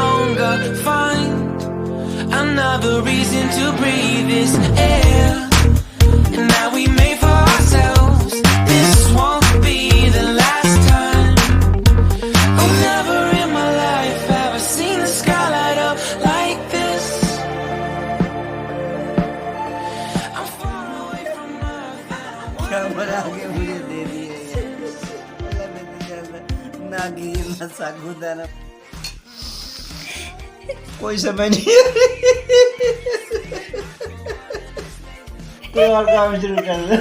longer find another reason to breathe this air. And now we made for ourselves. This won't be the last time. Oh, never in my life have I seen the sky light up like this. I'm far away from earth and I want camera आगे मुझे दे दिए नागिन साबुदाना कोई समय नहीं कोई और काम शुरू कर दे